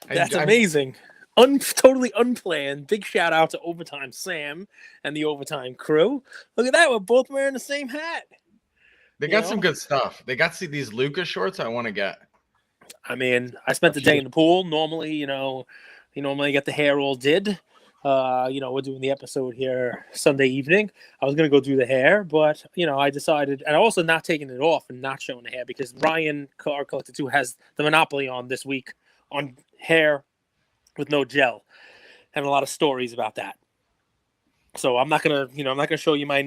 That's amazing. Totally unplanned. Big shout out to Overtime Sam and the Overtime crew. Look at that. We're both wearing the same hat. They got some good stuff. They got these Lucas shorts I want to get. I mean, I spent the day in the pool. Normally, you normally get the hair all did. We're doing the episode here Sunday evening. I was going to go do the hair, but, I decided, and I'm also not taking it off and not showing the hair because Ryan, our Collector 2, has the monopoly on this week on hair with no gel, and a lot of stories about that. So I'm not gonna show you my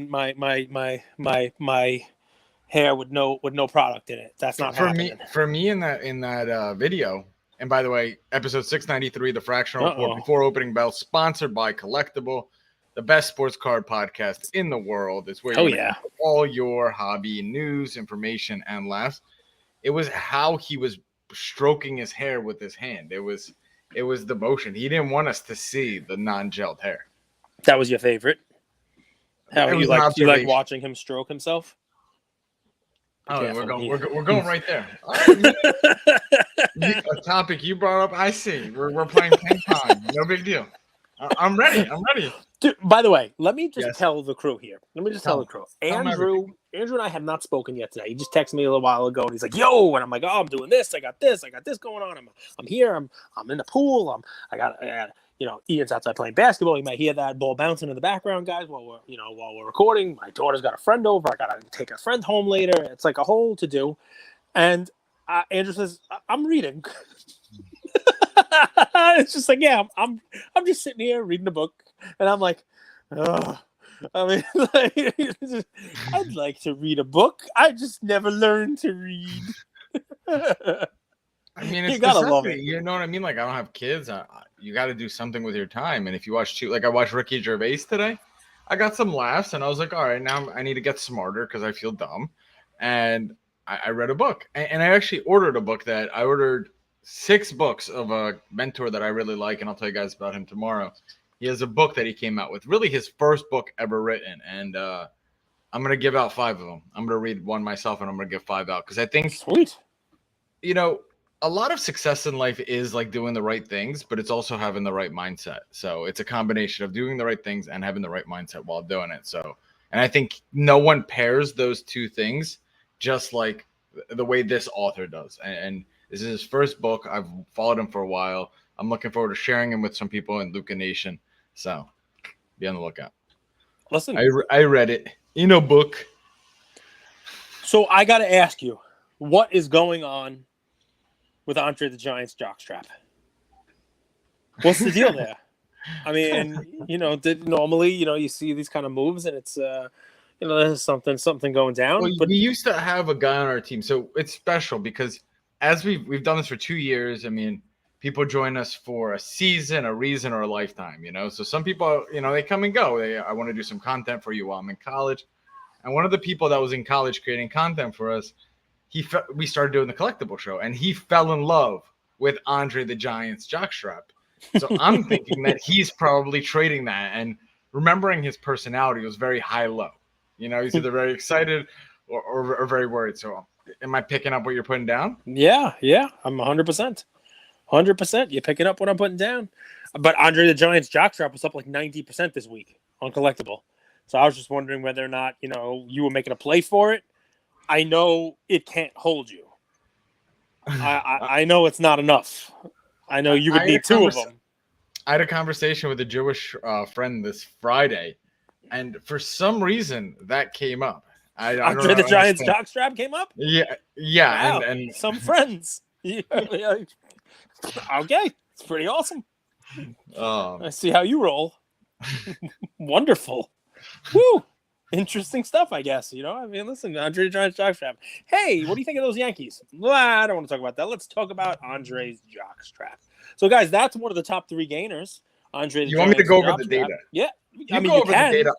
hair with no product in it. That's not happening. For me in that video. And by the way, episode 693, the Fractional Report before opening bell, sponsored by Collectable, the best sports card podcast in the world. It's where you get all your hobby news, information, and laughs. It was how he was stroking his hair with his hand. It was the motion. He didn't want us to see the non-gelled hair. That was your favorite? How you like watching him stroke himself? Oh, we're going right there. A topic you brought up, I see. We're playing ping pong. No big deal. I'm ready. Dude, by the way, let me just tell the crew here. Tell the crew. Andrew and I have not spoken yet today. He just texted me a little while ago, and he's like, "Yo," and I'm like, "Oh, I'm doing this. I got this going on. I'm here. I'm in the pool. I got Ian's outside playing basketball. You might hear that ball bouncing in the background, guys, while we're recording. My daughter's got a friend over. I gotta take a friend home later. It's like a whole to do." And Andrew says, "I'm reading." It's just like, yeah, I'm just sitting here reading a book, and I'm like, oh. I mean, I'd like to read a book. I just never learned to read. I mean, you gotta love it. You know what I mean? Like, I don't have kids. You got to do something with your time. And if you watch I watched Ricky Gervais today. I got some laughs, and I was like, all right, now I need to get smarter because I feel dumb. And I read a book, and I actually ordered a book that I ordered 6 books of a mentor that I really like, and I'll tell you guys about him tomorrow. He has a book that he came out with, really his first book ever written, and I'm going to give out 5 of them. I'm going to read one myself, and I'm going to give 5 out because I think, sweet. A lot of success in life is like doing the right things, but it's also having the right mindset. So it's a combination of doing the right things and having the right mindset while doing it. So, and I think no one pairs those two things just like the way this author does. And this is his first book. I've followed him for a while. I'm looking forward to sharing him with some people in Luca Nation. So be on the lookout. Listen, I read it in a book. So I got to ask you, what is going on with Andre the Giant's jockstrap? What's the deal there? I mean, normally, you see these kind of moves, and it's, there's something going down. Well, we used to have a guy on our team, so it's special because as we've done this for 2 years. I mean, people join us for a season, a reason, or a lifetime. So some people, they come and go. I want to do some content for you while I'm in college. And one of the people that was in college creating content for us, we started doing the Collectible show, and he fell in love with Andre the Giant's jockstrap. So I'm thinking that he's probably trading that, and remembering his personality was very high-low. He's either very excited or very worried. So am I picking up what you're putting down? Yeah, I'm 100%. 100%. You're picking up what I'm putting down. But Andre the Giant's jockstrap was up like 90% this week on Collectible. So I was just wondering whether or not, you were making a play for it. I know it can't hold you. I know it's not enough. I know you would need 2 of them. I had a conversation with a Jewish friend this Friday, and for some reason that came up. Andre the Giant's jockstrap came up? Yeah. Wow. And some friends. Okay, it's pretty awesome. I see how you roll. Wonderful. Woo! Interesting stuff, I guess. I mean, listen, Andre the Giant's jockstrap. Hey, what do you think of those Yankees? Well, I don't want to talk about that. Let's talk about Andre's jockstrap. So, guys, that's one of the top 3 gainers. Andre the Giant's jockstrap. You want me to go over the data? Yeah. You go over the data.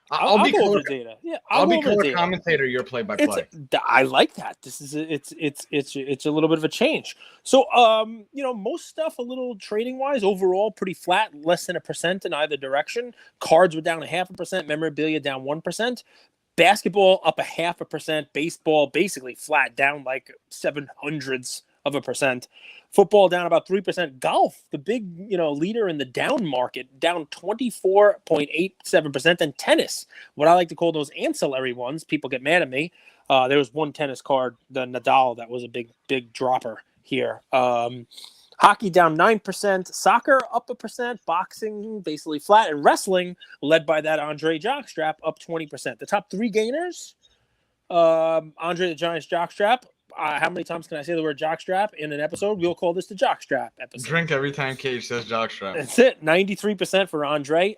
I'll be color data. Yeah, I'll be color commentator. Your play-by-play. I like that. This is it's a little bit of a change. So most stuff a little trading wise overall pretty flat, less than 1% in either direction. Cards were down 0.5%. Memorabilia down 1%. Basketball up 0.5%. Baseball basically flat, down like 700s 0.2%. Football down about 3%. Golf, the big, leader in the down market, down 24.87%. And tennis, what I like to call those ancillary ones. People get mad at me. There was one tennis card, the Nadal, that was a big dropper here. Hockey down 9%, soccer up 1%, boxing basically flat, and wrestling, led by that Andre jockstrap, up 20%. The top 3 gainers, Andre the Giant's jockstrap. How many times can I say the word jockstrap in an episode? We'll call this the jockstrap episode. Drink every time Cage says jockstrap. That's it. 93% for Andre.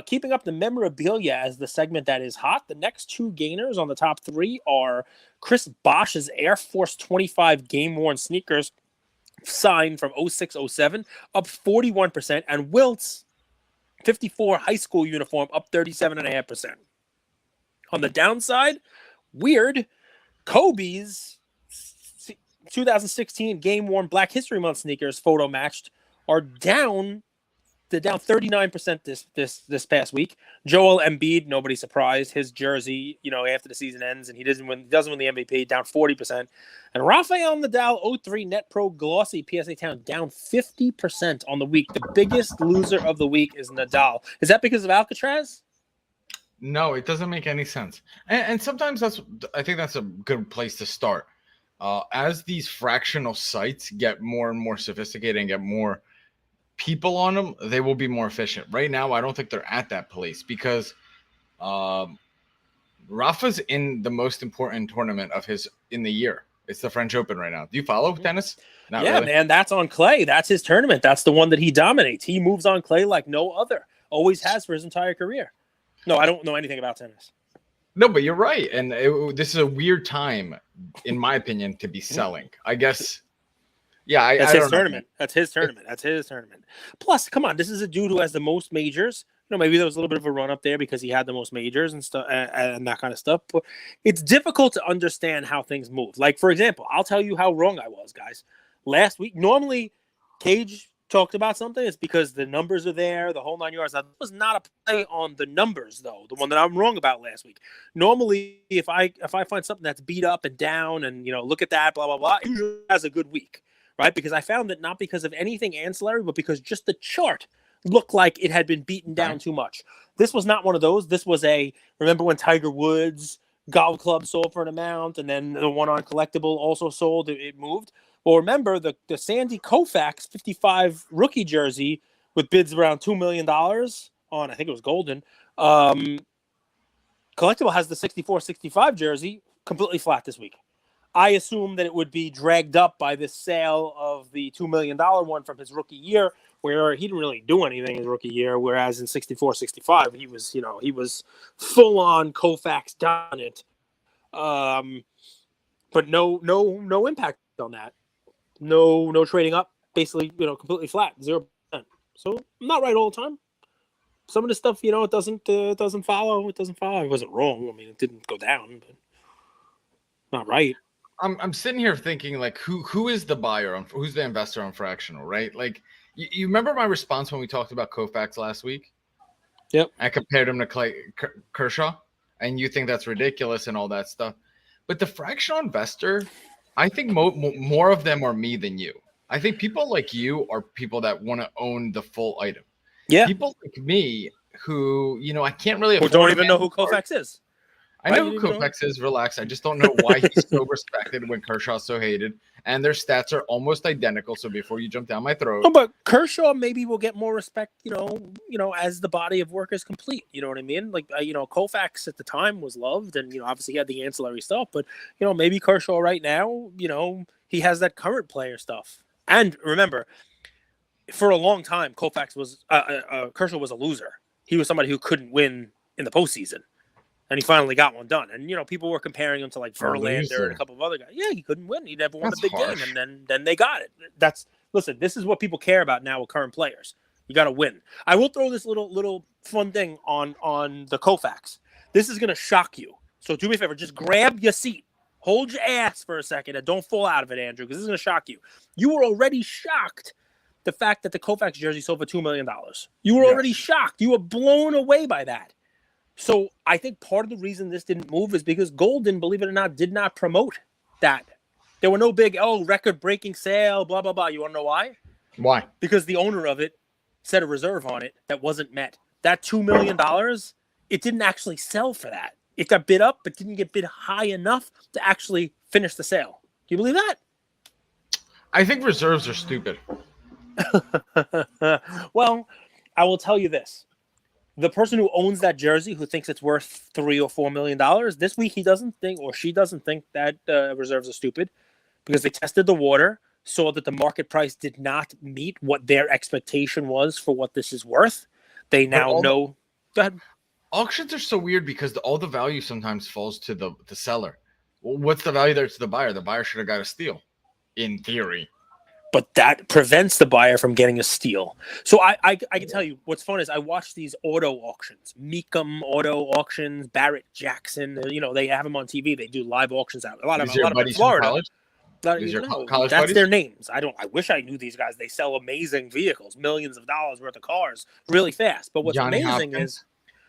Keeping up the memorabilia as the segment that is hot. The next 2 gainers on the top 3 are Chris Bosch's Air Force 25 game-worn sneakers, signed from 06-07, up 41%, and Wilt's 54 high school uniform, up 37.5%. On the downside, weird, Kobe's 2016 game-worn Black History Month sneakers, photo matched, are down. They're down 39% this past week. Joel Embiid, nobody surprised. His jersey, after the season ends and he doesn't win the MVP, down 40%. And Rafael Nadal 03 Net Pro Glossy PSA Town down 50% on the week. The biggest loser of the week is Nadal. Is that because of Alcatraz? No, it doesn't make any sense. And sometimes I think that's a good place to start. As these fractional sites get more and more sophisticated and get more people on them, they will be more efficient. Right now, I don't think they're at that place because Rafa's in the most important tournament in the year. It's the French Open right now. Do you follow tennis? Not really. Man, that's on clay. That's his tournament. That's the one that he dominates. He moves on clay like no other. Always has for his entire career. No, I don't know anything about tennis. No, but you're right. And this is a weird time, in my opinion, to be selling. I guess. Yeah, that's his tournament. That's his tournament. That's his tournament. Plus, come on, this is a dude who has the most majors. Maybe there was a little bit of a run up there because he had the most majors and stuff and that kind of stuff. But it's difficult to understand how things move. Like, for example, I'll tell you how wrong I was, guys. Last week, normally Cage talked about something. It's because the numbers are there, the whole 9 yards. Now, that was not a play on the numbers, though. The one that I'm wrong about last week. Normally, if I find something that's beat up and down and look at that, blah blah blah, it usually has a good week. Right, because I found that not because of anything ancillary, but because just the chart looked like it had been beaten down too much. This was not one of those. This was remember when Tiger Woods golf club sold for an amount, and then the one on Collectable also sold. It moved. Well, remember the Sandy Koufax 55 rookie jersey with bids around $2 million on, I think it was Golden. Collectable has the 64-65 jersey completely flat this week. I assume that it would be dragged up by this sale of the $2 million one from his rookie year, where he didn't really do anything his rookie year. Whereas in 64-65, he was full on Koufax dominant. But no impact on that. No trading up. Basically, completely flat, 0%. So I'm not right all the time. Some of the stuff, it doesn't follow. It doesn't follow. I wasn't wrong. I mean, it didn't go down, but not right. I'm sitting here thinking, like, who is the buyer on, who's the investor on Fractional, right? Like, you remember my response when we talked about Koufax last week? Yep. I compared him to Kershaw, and you think that's ridiculous and all that stuff. But the fractional investor, I think more of them are me than you. I think people like you are people that want to own the full item. Yeah. People like me who, I can't really afford. Who don't even know who Koufax is. I know who Koufax is. Relax. I just don't know why he's so respected when Kershaw's so hated. And their stats are almost identical. So before you jump down my throat. Oh, but Kershaw maybe will get more respect, as the body of work is complete. You know what I mean? Like, Koufax at the time was loved and, obviously he had the ancillary stuff. But, maybe Kershaw right now, he has that current player stuff. And remember, for a long time, Koufax was Kershaw was a loser. He was somebody who couldn't win in the postseason. And he finally got one done. And, people were comparing him to, like, Verlander and a couple of other guys. Yeah, he couldn't win. He never won a big game. And then they got it. Listen, this is what people care about now with current players. You got to win. I will throw this little fun thing on the Koufax. This is going to shock you. So do me a favor. Just grab your seat. Hold your ass for a second and don't fall out of it, Andrew, because this is going to shock you. You were already shocked the fact that the Koufax jersey sold for $2 million. You were already shocked. You were blown away by that. So I think part of the reason this didn't move is because Golden, believe it or not, did not promote that. There were no big, record-breaking sale, blah, blah, blah. You want to know why? Why? Because the owner of it set a reserve on it that wasn't met. That $2 million, it didn't actually sell for that. It got bid up, but didn't get bid high enough to actually finish the sale. Do you believe that? I think reserves are stupid. Well, I will tell you this. The person who owns that jersey, who thinks it's worth $3 or $4 million, this week he doesn't think, or she doesn't think that reserves are stupid, because they tested the water, saw that the market price did not meet what their expectation was for what this is worth. They now know. Go ahead. Auctions are so weird because all the value sometimes falls to the seller. Well, what's the value there to the buyer? The buyer should have got a steal, in theory. But that prevents the buyer from getting a steal. So I can tell you what's fun is I watch these auto auctions, Meekum auto auctions, Barrett Jackson. They have them on TV. They do live auctions out. A lot of them in Florida. College that's buddies? Their names. I wish I knew these guys. They sell amazing vehicles, millions of dollars worth of cars, really fast. But what's Johnny amazing Hopkins.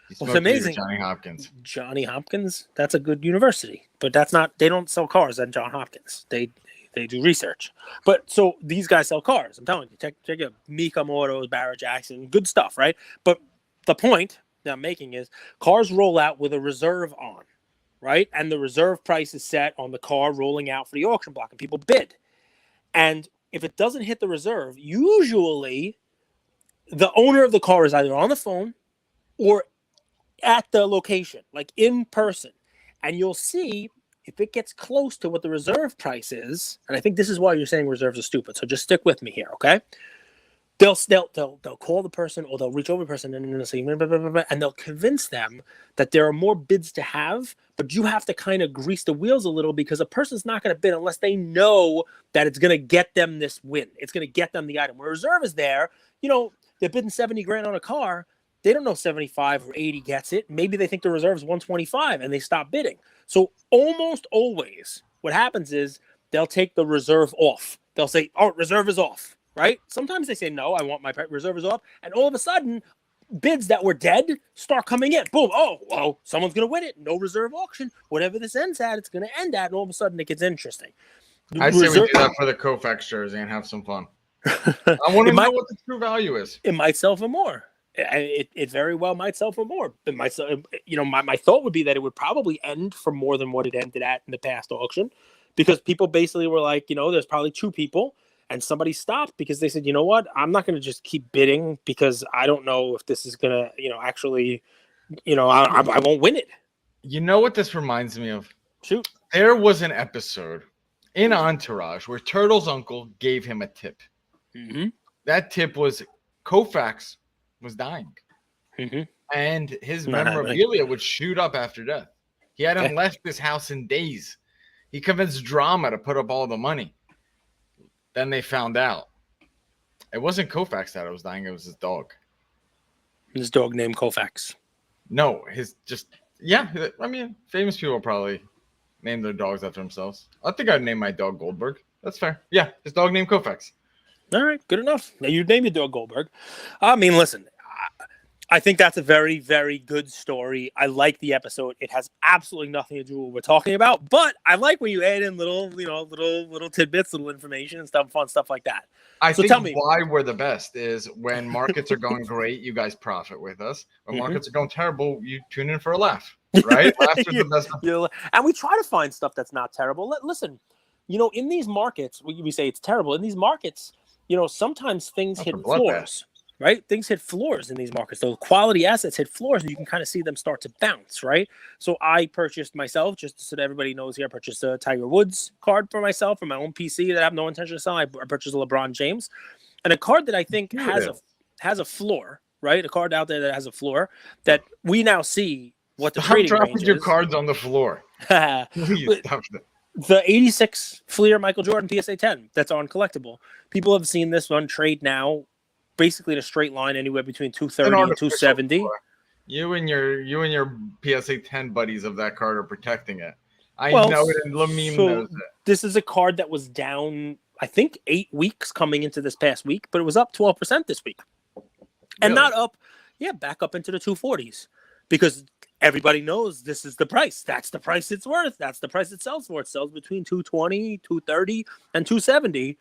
is what's amazing. Johnny Hopkins. Johnny Hopkins. That's a good university, but that's not. They don't sell cars at John Hopkins. They do research. But so these guys sell cars. I'm telling you, check out Meekum Autos, Barrett Jackson, good stuff, right? But the point that I'm making is cars roll out with a reserve on, right? And the reserve price is set on the car rolling out for the auction block, and people bid. And if it doesn't hit the reserve, usually the owner of the car is either on the phone or at the location, like in person. And you'll see if it gets close to what the reserve price is, and I think this is why you're saying reserves are stupid. So just stick with me here, okay? They'll call the person, or they'll reach over the person and they'll say, blah, blah, blah, blah, and they'll convince them that there are more bids to have, but you have to kind of grease the wheels a little, because a person's not going to bid unless they know that it's going to get them this win. It's going to get them the item. Where reserve is there, they're bidding 70 grand on a car. They don't know 75 or 80 gets it. Maybe they think the reserve is 125 and they stop bidding. So almost always what happens is they'll take the reserve off. They'll say, reserve is off, right? Sometimes they say, no, I want my reserve is off. And all of a sudden, bids that were dead start coming in. Boom. Someone's going to win it. No reserve auction. Whatever this ends at, it's going to end at. And all of a sudden, it gets interesting. I say we do that for the Koufax jersey and have some fun. I want to know what the true value is. It might sell for more. It very well might sell for more. It might sell, my thought would be that it would probably end for more than what it ended at in the past auction, because people basically were like, there's probably two people, and somebody stopped because they said, you know what, I'm not going to just keep bidding because I don't know if this is going to, actually, I won't win it. You know what this reminds me of? Shoot. There was an episode in Entourage where Turtle's uncle gave him a tip. Mm-hmm. That tip was Koufax was dying, and his Not memorabilia would shoot up after death. He hadn't left his house in days. He convinced Drama to put up all the money. Then they found out it wasn't Koufax that was dying. It was his dog. His dog named Koufax. No, I mean, famous people probably name their dogs after themselves. I think I'd name my dog Goldberg. That's fair. Yeah, his dog named Koufax. All right, good enough. Now you name your dog Goldberg. I mean, listen, I think that's a very, very good story. I like the episode. It has absolutely nothing to do with what we're talking about, but I like when you add in little tidbits, little information and stuff, fun stuff like that. I think why we're the best is when markets are going great, you guys profit with us. When markets are going terrible, you tune in for a laugh, right? Laughter's the best. And we try to find stuff that's not terrible. Listen, in these markets, we say it's terrible. In these markets, sometimes things hit floors, right? Things hit floors in these markets. So quality assets hit floors, and you can kind of see them start to bounce, right? So I purchased myself, just so that everybody knows here, I purchased a Tiger Woods card for myself for my own PC that I have no intention of selling. I purchased a LeBron James, and a card that I think has a floor, right? A card out there that has a floor that we now see what the trading range is. Your cards on the floor. Please stop that. The 86 Fleer Michael Jordan PSA 10 that's on Collectable. People have seen this one trade now, basically in a straight line, anywhere between 230 and 270. You and your PSA 10 buddies of that card are protecting it. I know it, and Lamine knows it. This is a card that was down, I think, 8 weeks coming into this past week, but it was up 12% this week. And not up, back up into the 240s. Because everybody knows this is the price. That's the price it's worth. That's the price it sells for. It sells between 220, 230, and 270.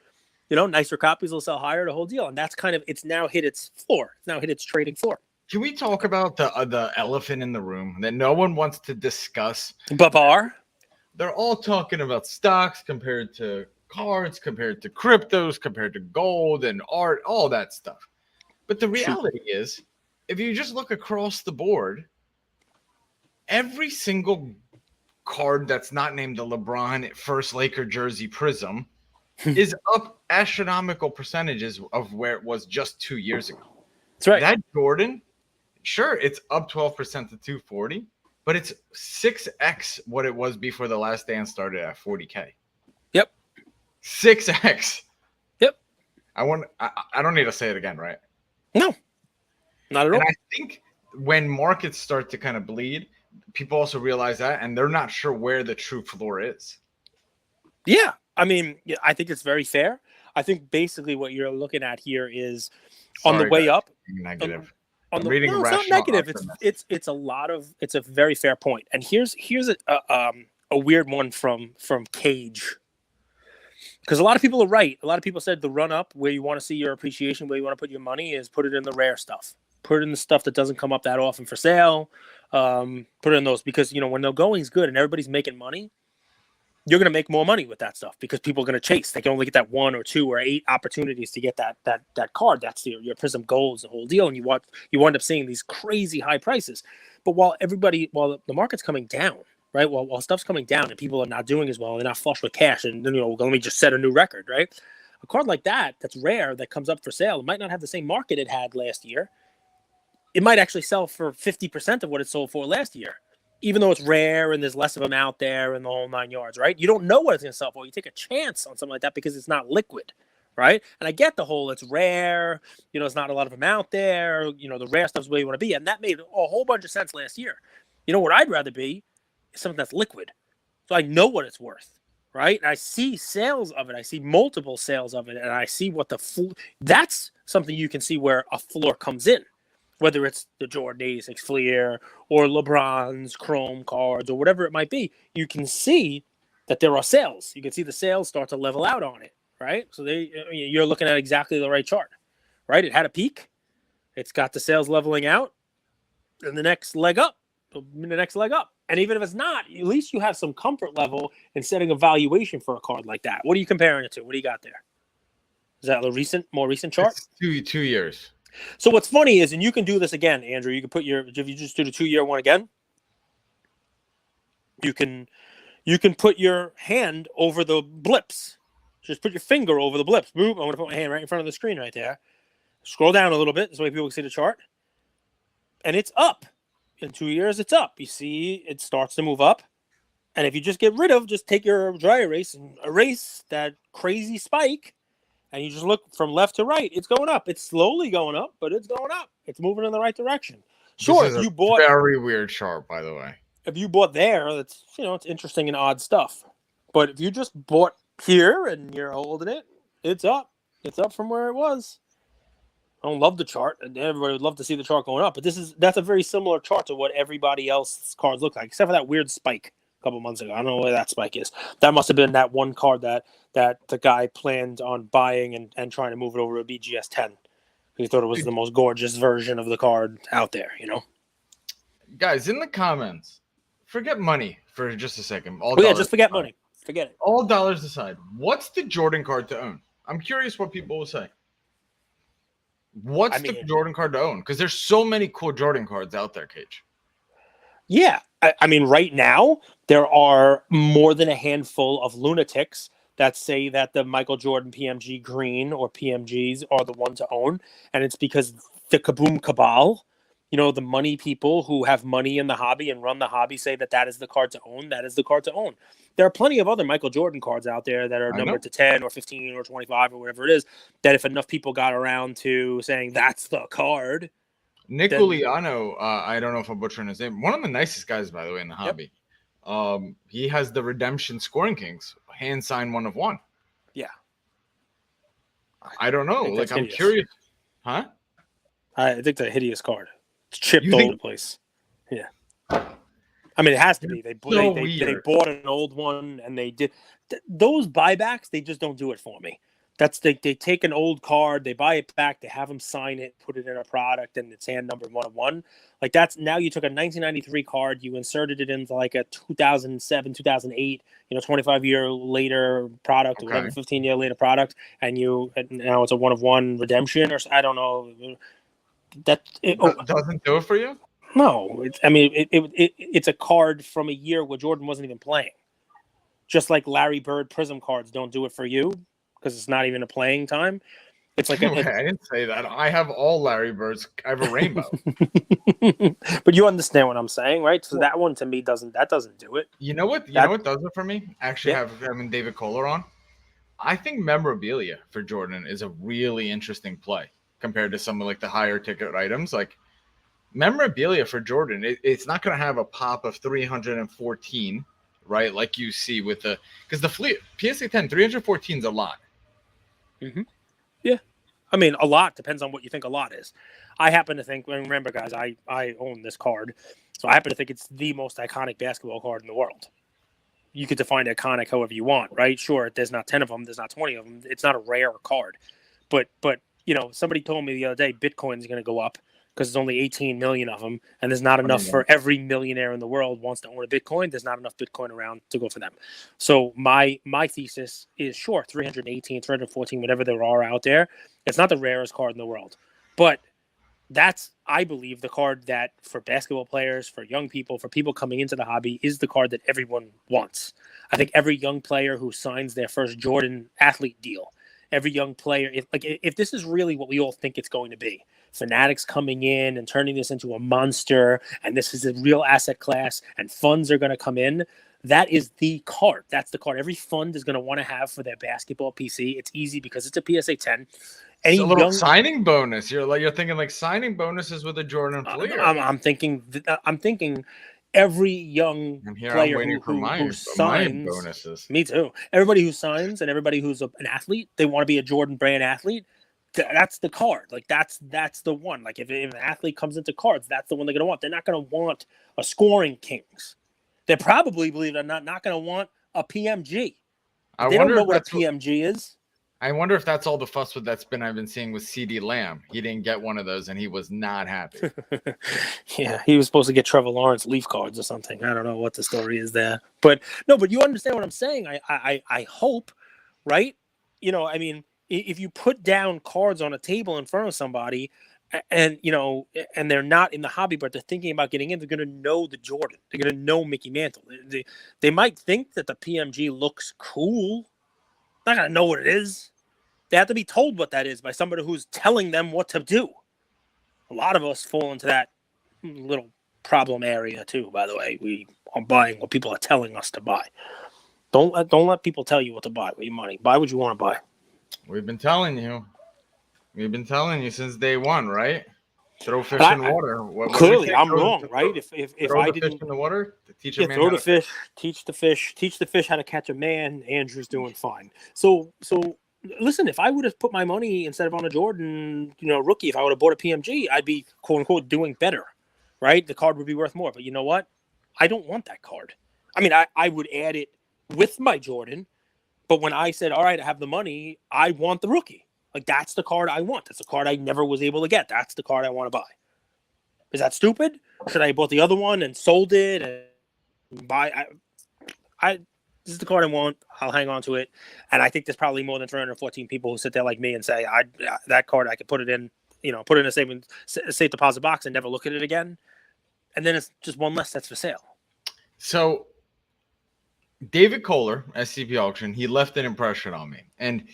Nicer copies will sell higher, the whole deal. And that's it's now hit its floor. It's now hit its trading floor. Can we talk about the elephant in the room that no one wants to discuss? Babar? They're all talking about stocks compared to cards, compared to cryptos, compared to gold and art, all that stuff. But the reality is, if you just look across the board, every single card that's not named the LeBron first Laker jersey prism is up astronomical percentages of where it was just 2 years ago. That's right. That Jordan, sure, it's up 12% to 240, but it's 6x what it was before the Last Dance started at 40K. Yep. 6x. Yep. I don't need to say it again, right? No, not at all. And I think when markets start to kind of bleed, people also realize that, and they're not sure where the true floor is. Yeah. I mean, I think it's very fair. I think basically what you're looking at here is on the way up. Negative. No, it's not negative. It's a very fair point. And here's a weird one from Cage. Because a lot of people are right. A lot of people said the run up where you want to see your appreciation, where you want to put your money is put it in the rare stuff. Put it in the stuff that doesn't come up that often for sale. Put it in those because, when the going's good and everybody's making money, you're going to make more money with that stuff because people are going to chase. They can only get that 1 or 2 or 8 opportunities to get that card. That's your Prism Golds, the whole deal. And you wind up seeing these crazy high prices. But while the market's coming down, right? While stuff's coming down and people are not doing as well, they're not flush with cash, and let me just set a new record, right? A card like that's rare, that comes up for sale, it might not have the same market it had last year. It might actually sell for 50% of what it sold for last year, even though it's rare and there's less of them out there and the whole 9 yards, right? You don't know what it's going to sell for. You take a chance on something like that because it's not liquid, right? And I get the whole it's rare, it's not a lot of them out there, the rare stuff's where you want to be. And that made a whole bunch of sense last year. What I'd rather be is something that's liquid. So I know what it's worth, right? And I see sales of it. I see multiple sales of it. And I see what that's something you can see where a floor comes in. Whether it's the Jordan 86 Fleer or LeBron's Chrome cards or whatever it might be, you can see that there are sales. You can see the sales start to level out on it, right? So you're looking at exactly the right chart, right? It had a peak. It's got the sales leveling out and the next leg up. And even if it's not, at least you have some comfort level in setting a valuation for a card like that. What are you comparing it to? What do you got there? Is that a more recent chart? It's 2 years. So what's funny is, and you can do this again, Andrew, you can if you just do the 2-year one again, you can put your hand over the blips. Just put your finger over the blips. Boom, I'm going to put my hand right in front of the screen right there. Scroll down a little bit, this way people can see the chart. And it's up. In 2 years, it's up. You see it starts to move up. And if you just take your dry erase and erase that crazy spike, and you just look from left to right, it's going up. It's slowly going up, but it's going up. It's moving in the right direction. Sure, if you bought very weird chart, by the way. If you bought there, that's it's interesting and odd stuff. But if you just bought here and you're holding it, it's up. It's up from where it was. I don't love the chart, and everybody would love to see the chart going up. But that's a very similar chart to what everybody else's cards look like, except for that weird spike a couple months ago. I don't know where that spike is. That must have been that one card that the guy planned on buying and trying to move it over to BGS 10. He thought it was the most gorgeous version of the card out there, Guys, in the comments, forget money for just a second. Just forget money. Forget it. All dollars aside, what's the Jordan card to own? I'm curious what people will say. What's the Jordan card to own? Because there's so many cool Jordan cards out there, Cage. Yeah. I mean, right now, there are more than a handful of lunatics that say that the Michael Jordan PMG Green or PMGs are the one to own. And it's because the Kaboom Cabal, the money people who have money in the hobby and run the hobby say that is the card to own. That is the card to own. There are plenty of other Michael Jordan cards out there that are numbered to 10 or 15 or 25 or whatever it is, that if enough people got around to saying that's the card. Nick Uliano, I don't know if I'm butchering his name. One of the nicest guys, by the way, in the hobby. Yep. He has the Redemption Scoring Kings, hand signed 1 of 1. Yeah. I don't know. I'm hideous. Curious. Huh? I think it's a hideous card. It's chipped all over the place. Yeah. I mean, it has to be. So They weird. bought an old one and they did those buybacks. They just don't do it for me. That's they take an old card, they buy it back, they have them sign it, put it in a product, and it's hand numbered 1/1. Like that's now you took a 1993 card, you inserted it into like a 2007, 2008, 25-year later product or whatever, Okay. 15-year later product, and now it's a 1/1 redemption or I don't know. Doesn't do it for you? No, it's a card from a year where Jordan wasn't even playing. Just like Larry Bird Prism cards don't do it for you because it's not even a playing time. It's like I didn't say that. I have all Larry Birds. I have a rainbow. But you understand what I'm saying, right? So that one to me doesn't do it. You know what? You know what does it for me? Actually, Yeah. having David Kohler on. I think memorabilia for Jordan is a really interesting play compared to some of like the higher ticket items. Like memorabilia for Jordan, it's not going to have a pop of 314, right? Like you see with because the fleet PSA 10 314 is a lot. Mm-hmm. Yeah, I mean a lot depends on what you think a lot is. I happen to think, remember guys, I own this card, so I happen to think it's the most iconic basketball card in the world. You could define iconic however you want, right? Sure, there's not 10 of them, there's not 20 of them. It's not a rare card, but somebody told me the other day Bitcoin's going to go up because there's only 18 million of them, and there's not enough for every millionaire in the world wants to own a Bitcoin. There's not enough Bitcoin around to go for them. So my thesis is, sure, 318, 314, whatever there are out there, it's not the rarest card in the world, but that's, I believe, the card that for basketball players, for young people, for people coming into the hobby, is the card that everyone wants. I think every young player who signs their first Jordan athlete deal, every young player, if this is really what we all think it's going to be, fanatics coming in and turning this into a monster, and this is a real asset class, and funds are going to come in, that is the card. That's the card every fund is going to want to have for their basketball PC. It's easy because it's a PSA 10. It's a little signing bonus. You're thinking like signing bonuses with a Jordan Fleer. I'm thinking every young player who signs. Bonuses. Me too. Everybody who signs and everybody who's an athlete, they want to be a Jordan brand athlete. That's the card. Like that's the one. Like if an athlete comes into cards, that's the one they're gonna want. They're not gonna want a scoring Kings. They're probably, believe it or not gonna want a PMG. They don't know what a PMG is. I wonder if that's all the fuss with that spin I've been seeing with CD Lamb. He didn't get one of those, and he was not happy. Yeah, he was supposed to get Trevor Lawrence Leaf cards or something. I don't know what the story is there, but you understand what I'm saying. I hope, right? I mean, if you put down cards on a table in front of somebody, and and they're not in the hobby, but they're thinking about getting in, they're going to know the Jordan. They're going to know Mickey Mantle. They might think that the PMG looks cool. They're not going to know what it is. They have to be told what that is by somebody who's telling them what to do. A lot of us fall into that little problem area too, by the way. We are buying what people are telling us to buy. Don't let people tell you what to buy with your money. Buy what you want to buy. We've been telling you. We've been telling you since day one, right? Throw fish in water. Clearly, I'm wrong, right? If I didn't fish in the water, to teach a man throw the fish, teach the fish how to catch a man. Andrew's doing fine. So listen, if I would have put my money instead of on a Jordan, rookie, if I would have bought a PMG, I'd be quote unquote doing better, right? The card would be worth more. But you know what? I don't want that card. I mean, I would add it with my Jordan, but when I said, all right, I have the money, I want the rookie. Like that's the card I want. That's the card I never was able to get. That's the card I want to buy. Is that stupid? Should I have bought the other one and sold it and buy? This is the card I want. I'll hang on to it. And I think there's probably more than 314 people who sit there like me and say, that card, I could put it in, put it in a safe deposit box and never look at it again. And then it's just one less that's for sale. So David Kohler, SCP Auction, he left an impression on me. And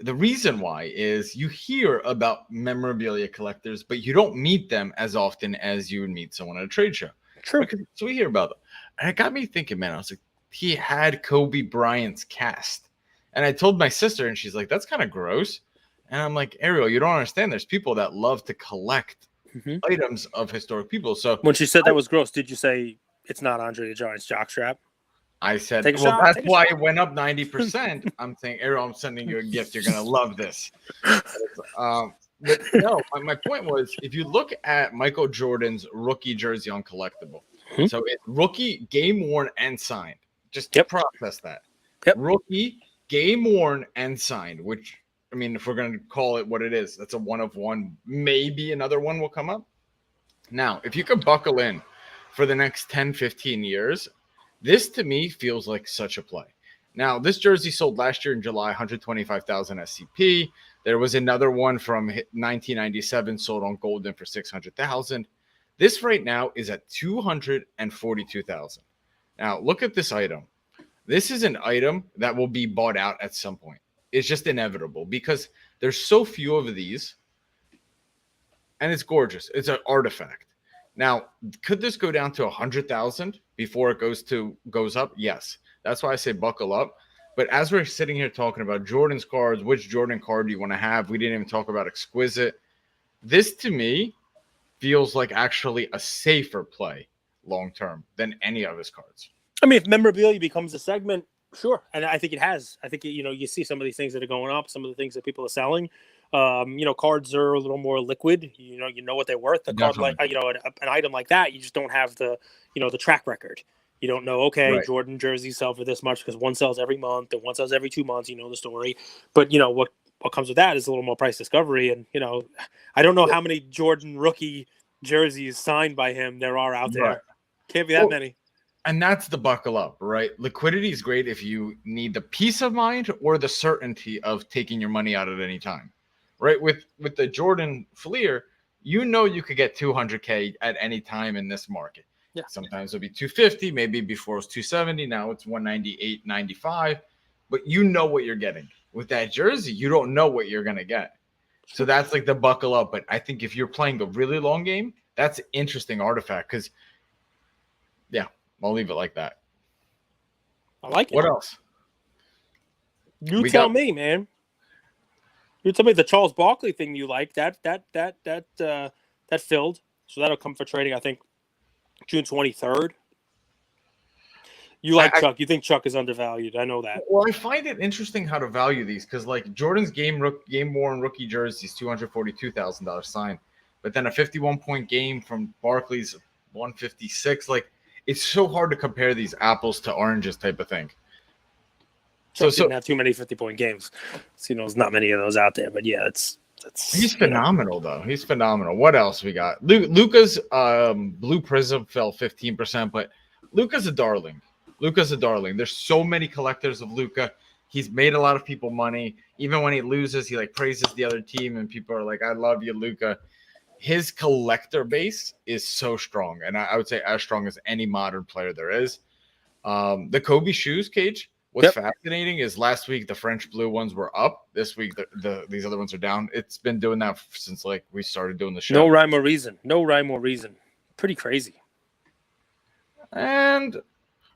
the reason why is you hear about memorabilia collectors, but you don't meet them as often as you would meet someone at a trade show. True. So we hear about them. And it got me thinking, man, I was like, he had Kobe Bryant's cast. And I told my sister, and she's like, that's kind of gross. And I'm like, Ariel, you don't understand. There's people that love to collect items of historic people. So when she said that was gross, did you say it's not Andre the Giant's jockstrap? I said, well, that's why it went up 90%. I'm saying, Ariel, I'm sending you a gift. You're going to love this. But no, my point was, if you look at Michael Jordan's rookie jersey on Collectable, Mhm. So it's rookie, game worn, and signed. Just Yep. process that. Yep. Rookie, game worn, and signed, which, I mean, if we're going to call it what it is, that's a one of one. Maybe another one will come up. Now, if you could buckle in for the next 10, 15 years, this to me feels like such a play. Now, this jersey sold last year in July, 125,000 SCP. There was another one from 1997 sold on Golden for 600,000. This right now is at 242,000. Now, look at this item. This is an item that will be bought out at some point. It's just inevitable because there's so few of these, and it's gorgeous. It's an artifact. Now, could this go down to 100,000 before it goes up? Yes. That's why I say buckle up. But as we're sitting here talking about Jordan's cards, which Jordan card do you want to have? We didn't even talk about exquisite. This to me feels like actually a safer play long term than any of his cards. I mean, if memorabilia becomes a segment, sure, and I think it has. I think you see some of these things that are going up, some of the things that people are selling. Cards are a little more liquid. You know what they're worth. A card like an item like that, you just don't have the the track record. You don't know. Okay, Right. Jordan jerseys sell for this much because one sells every month and one sells every 2 months. You know the story, but what comes with that is a little more price discovery. And I don't know how many Jordan rookie jerseys signed by him there are out there. Right. Can't be that many. And that's the buckle up, right? Liquidity is great if you need the peace of mind or the certainty of taking your money out at any time, right? With the Jordan Fleer, you could get 200K at any time in this market. Yeah. Sometimes it'll be 250, maybe before it was 270. Now it's 198, 95. But you know what you're getting. With that jersey, you don't know what you're going to get. So that's like the buckle up. But I think if you're playing a really long game, that's an interesting artifact because, yeah, I'll leave it like that. I like it. What else? You tell me, man. You tell me the Charles Barkley thing you like. That filled. So that'll come for trading, I think, June 23rd. You like Chuck. You think Chuck is undervalued. I know that. Well, I find it interesting how to value these because, like, Jordan's game-worn rookie jersey is $242,000 signed. But then a 51-point game from Barkley's 156. Like, it's so hard to compare these apples to oranges type of thing. So didn't have too many 50-point games. So, there's not many of those out there. But yeah, that's he's phenomenal though. He's phenomenal. What else we got? Luka's Blue Prism fell 15%, but Luka's a darling. There's so many collectors of Luka. He's made a lot of people money. Even when he loses, he praises the other team, and people are like, "I love you, Luka." His collector base is so strong, and I would say as strong as any modern player there is. The Kobe shoes, Cage. What's fascinating is last week the French blue ones were up. This week these other ones are down. It's been doing that since we started doing the show. No rhyme or reason. Pretty crazy. And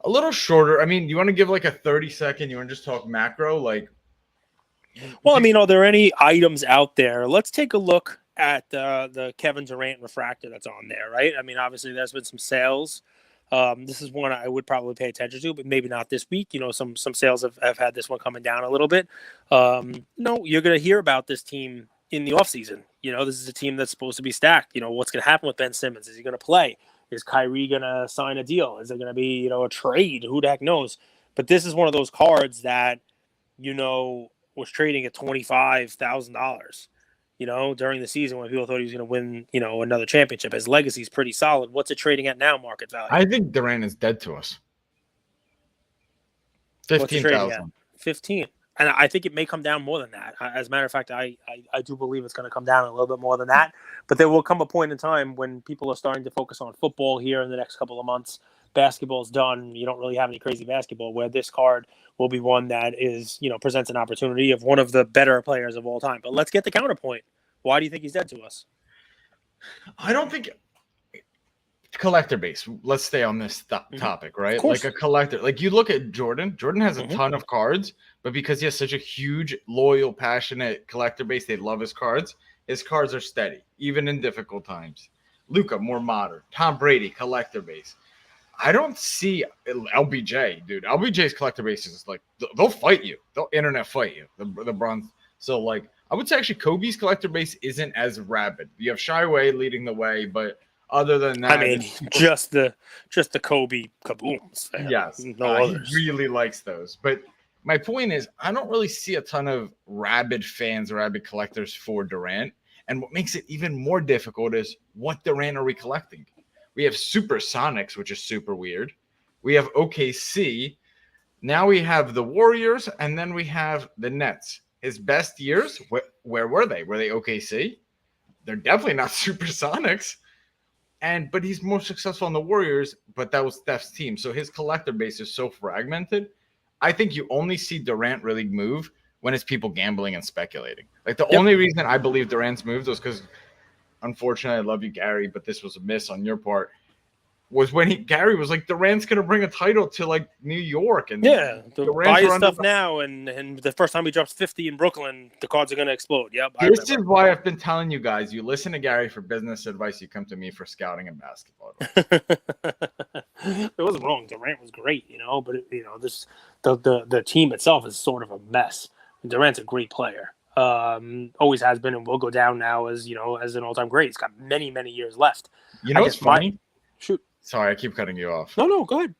a little shorter. I mean, you want to give a 30-second? You want to just talk macro? Well, I mean, are there any items out there? Let's take a look at the Kevin Durant refractor that's on there, right? I mean, obviously there's been some sales. This is one I would probably pay attention to, but maybe not this week. Some sales have had this one coming down a little bit. You're going to hear about this team in the offseason. This is a team that's supposed to be stacked. What's going to happen with Ben Simmons? Is he going to play? Is Kyrie going to sign a deal? Is there going to be, a trade? Who the heck knows? But this is one of those cards that, was trading at $25,000. During the season when people thought he was going to win, another championship. His legacy is pretty solid. What's it trading at now, market value? I think Durant is dead to us. 15,000. 15. And I think it may come down more than that. As a matter of fact, I do believe it's going to come down a little bit more than that. But there will come a point in time when people are starting to focus on football here in the next couple of months. Basketball's done. You don't really have any crazy basketball, where this card will be one that is, presents an opportunity of one of the better players of all time. But let's get the counterpoint. Why do you think he's dead to us? I don't think collector base. Let's stay on this topic, right? Like a collector. You look at Jordan. Jordan has a ton of cards, but because he has such a huge, loyal, passionate collector base, they love his cards. His cards are steady, even in difficult times. Luka, more modern. Tom Brady, collector base. I don't see LBJ, dude. LBJ's collector base is they'll fight you. They'll internet fight you. The bronze. So I would say actually Kobe's collector base isn't as rabid. You have Shai Way leading the way, but Other than that, I mean, just the Kobe kabooms. Man. Yes, No he others. really likes those. But my point is, I don't really see a ton of rabid fans or rabid collectors for Durant. And what makes it even more difficult is what Durant are we collecting? We have Supersonics, which is super weird. We have OKC. Now we have the Warriors, and then we have the Nets. His best years, where were they? Were they OKC? They're definitely not Supersonics. But he's more successful in the Warriors, but that was Steph's team. So his collector base is so fragmented. I think you only see Durant really move when it's people gambling and speculating. Like the only reason I believe Durant's moved was because, unfortunately, I love you, Gary, but this was a miss on your part. Was when Gary was like, Durant's gonna bring a title to like New York, and buy his stuff now, and the first time he drops 50 in Brooklyn, the cards are gonna explode. Yep. This is why I've been telling you guys: you listen to Gary for business advice, you come to me for scouting and basketball. It wasn't wrong. Durant was great, but the team itself is sort of a mess. Durant's a great player. Always has been, and will go down now as an all-time great. He's got many, many years left. What's funny? Shoot. Sorry, I keep cutting you off. No, go ahead.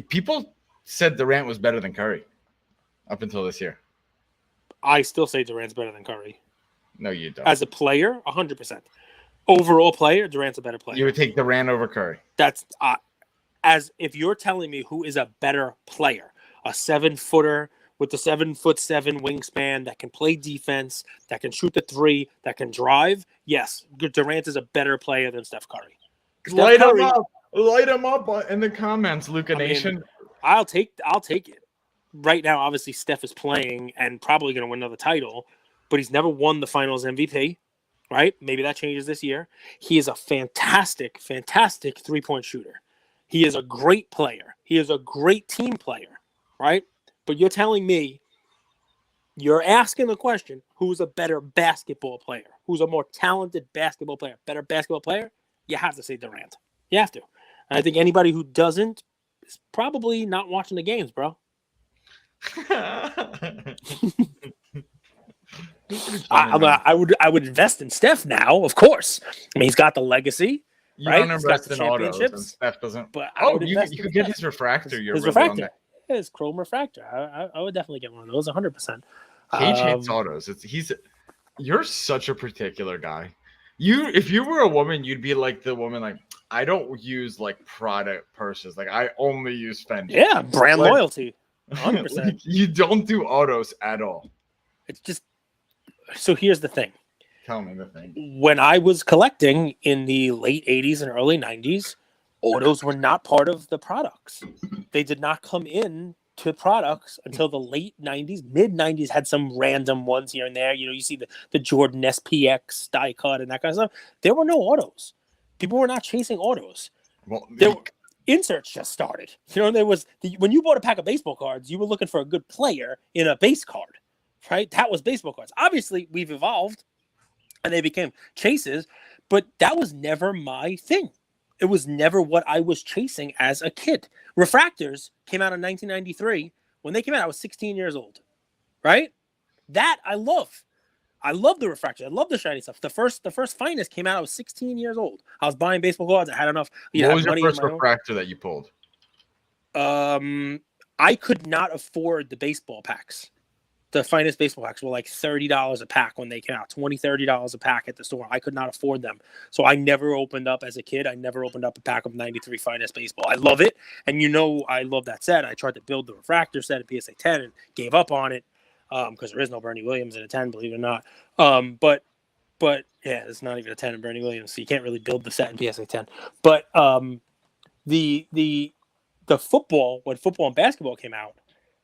People said Durant was better than Curry up until this year. I still say Durant's better than Curry. No, you don't. As a player, 100%. Overall player, Durant's a better player. You would take Durant over Curry. That's as if you're telling me who is a better player, a 7-footer with the 7'7" wingspan that can play defense, that can shoot the three, that can drive. Yes, Durant is a better player than Steph Curry. Light him up in the comments, Luca Nation. I'll take it. Right now, obviously, Steph is playing and probably going to win another title, but he's never won the Finals MVP, right? Maybe that changes this year. He is a fantastic, fantastic three-point shooter. He is a great player. He is a great team player, right? But you're telling me, you're asking the question, who's a better basketball player? Who's a more talented basketball player? Better basketball player? You have to say Durant. You have to. And I think anybody who doesn't is probably not watching the games, bro. I would invest in Steph now, of course. I mean, he's got the legacy. You right? don't invest in autos, and Steph doesn't. But you could get his refractor. His refractor. His chrome refractor. I would definitely get one of those, 100%. Cage hates autos. You're such a particular guy. If you were a woman, you'd be like the woman, like, I don't use like product purses. Like, I only use Fendi. Yeah, brand loyalty. 100%. You don't do autos at all. It's just, so here's the thing. Tell me the thing. When I was collecting in the late 80s and early 90s, autos were not part of the products. They did not come in to products until the late 90s. Mid 90s had some random ones here and there. You see the Jordan SPX die cut and that kind of stuff. There were no autos. People were not chasing autos. Well, inserts just started. There was when you bought a pack of baseball cards, you were looking for a good player in a base card, right? That was baseball cards. Obviously, we've evolved and they became chases, but that was never my thing. It was never what I was chasing as a kid. Refractors came out in 1993. When they came out, I was 16 years old, right? That I love. I love the refractors. I love the shiny stuff. The first finest came out. I was 16 years old. I was buying baseball cards. I had enough. What was your first refractor that you pulled? I could not afford the baseball packs. The finest baseball packs were like $30 a pack when they came out, $20, $30 a pack at the store. I could not afford them. So I never opened up as a kid. I never opened up a pack of 93 finest baseball. I love it. And I love that set. I tried to build the refractor set at PSA 10 and gave up on it because there is no Bernie Williams in a 10, believe it or not. But yeah, it's not even a 10 in Bernie Williams, so you can't really build the set in PSA 10. But the football, when football and basketball came out,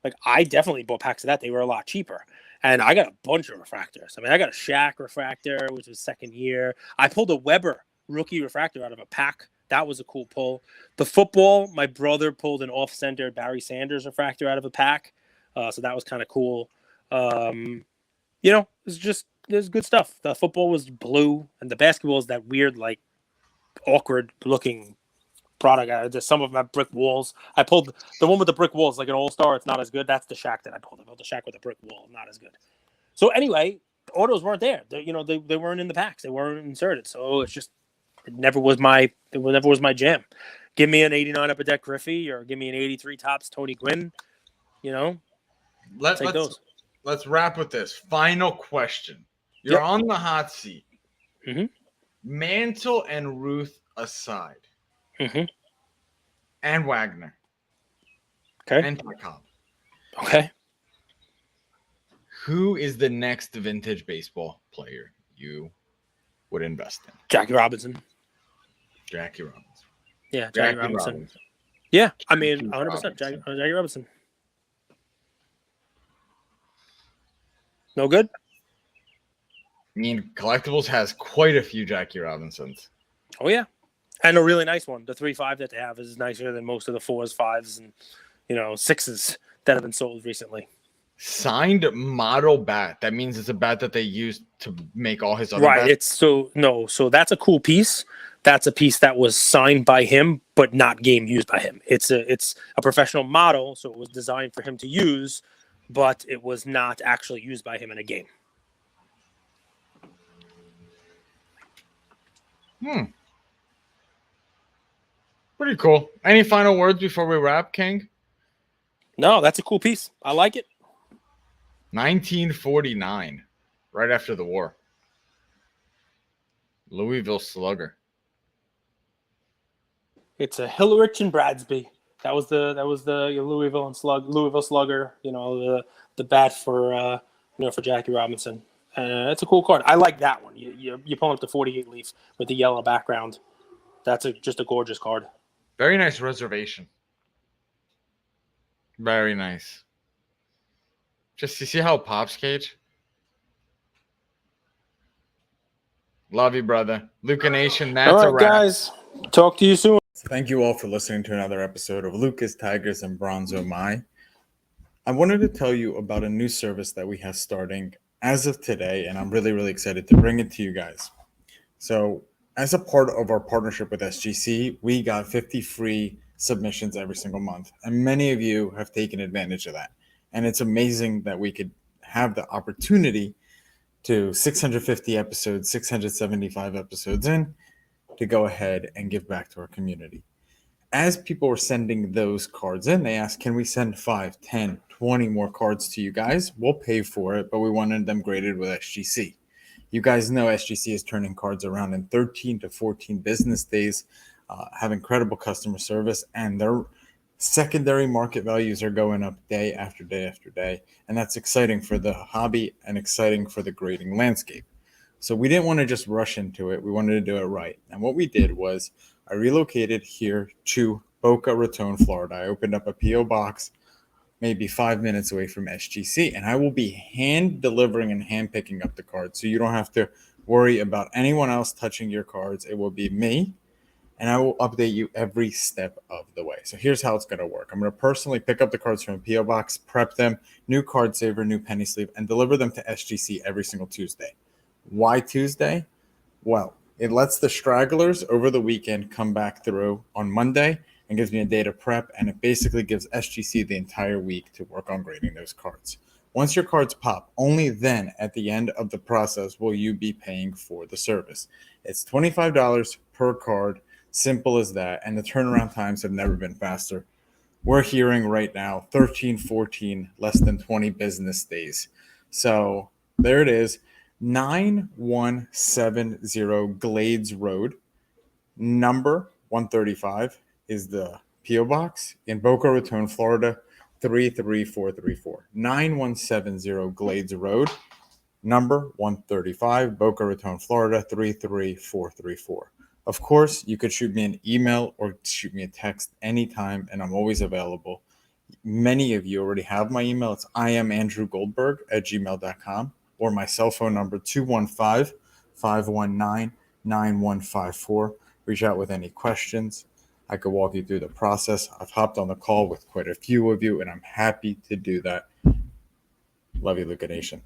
like, I definitely bought packs of that. They were a lot cheaper. And I got a bunch of refractors. I mean, I got a Shaq refractor, which was second year. I pulled a Weber rookie refractor out of a pack. That was a cool pull. The football, my brother pulled an off-center Barry Sanders refractor out of a pack. So that was kind of cool. There's good stuff. The football was blue, and the basketball is that weird, like, awkward-looking product. Some of them have brick walls. I pulled the one with the brick walls, like an all-star. It's not as good. That's the Shaq that I pulled. I pulled the Shaq with a brick wall. Not as good. So anyway, the autos weren't there. They weren't in the packs. They weren't inserted. So it's just It never was my jam. Give me an 89 Upper Deck Griffey or give me an 83 Topps Tony Gwynn. You know, take those. Let's wrap with this final question. You're Yep. on the hot seat. Mm-hmm. Mantle and Ruth aside, Mm-hmm. and Wagner, Okay. and Cobb. Okay. Who is the next vintage baseball player you would invest in? Jackie Robinson. Jackie Robinson. Yeah, Jackie Robinson. Yeah, I mean, 100%. Jackie Robinson. No good? I mean, Collectibles has quite a few Jackie Robinsons. Oh, yeah. And a really nice one. The 3.5 that they have is nicer than most of the 4s, 5s, and, 6s that have been sold recently. Signed model bat. That means it's a bat that they used to make all his other bats. Bats. So that's a cool piece. That's a piece that was signed by him, but not game used by him. It's a professional model, so it was designed for him to use, but it was not actually used by him in a game. Pretty cool. Any final words before we wrap, King? No, that's a cool piece. I like it. 1949, right after the war. Louisville Slugger. It's a Hillerich and Bradsby. That was the Louisville Slugger. The bat for for Jackie Robinson. It's a cool card. I like that one. You pull up the 48 leaf with the yellow background. That's just a gorgeous card. Very nice reservation. Very nice. Just you see how it pops, Cage? Love you, brother. Luca Nation, that's all right, a wrap. Guys. Talk to you soon. Thank you all for listening to another episode of Lucas, Tigers, and Bronzo My. I wanted to tell you about a new service that we have starting as of today, and I'm really, really excited to bring it to you guys. So, as a part of our partnership with SGC, we got 50 free submissions every single month, and many of you have taken advantage of that. And it's amazing that we could have the opportunity to 650 episodes, 675 episodes in, to go ahead and give back to our community. As people were sending those cards in, they asked, can we send 5, 10, 20 more cards to you guys? We'll pay for it, but we wanted them graded with SGC. You guys know SGC is turning cards around in 13 to 14 business days, have incredible customer service, and their secondary market values are going up day after day after day. And that's exciting for the hobby and exciting for the grading landscape. So we didn't want to just rush into it. We wanted to do it right. And what we did was I relocated here to Boca Raton, Florida. I opened up a P.O. box maybe 5 minutes away from SGC, and I will be hand delivering and hand picking up the cards. So you don't have to worry about anyone else touching your cards. It will be me, and I will update you every step of the way. So here's how it's going to work. I'm going to personally pick up the cards from a P.O. box, prep them, new card saver, new penny sleeve, and deliver them to SGC every single Tuesday. Why Tuesday? Well, it lets the stragglers over the weekend come back through on Monday and gives me a day to prep, and it basically gives SGC the entire week to work on grading those cards. Once your cards pop, only then at the end of the process will you be paying for the service. It's $25 per card, simple as that, and the turnaround times have never been faster. We're hearing right now 13, 14, less than 20 business days. So there it is. 9170 Glades Road, number 135 is the P.O. Box in Boca Raton, Florida, 33434. 9170 Glades Road, number 135, Boca Raton, Florida, 33434. Of course, you could shoot me an email or shoot me a text anytime, and I'm always available. Many of you already have my email. It's iamandrewgoldberg@gmail.com. or my cell phone number, 215-519-9154. Reach out with any questions. I could walk you through the process. I've hopped on the call with quite a few of you, and I'm happy to do that. Love you, Luca Nation.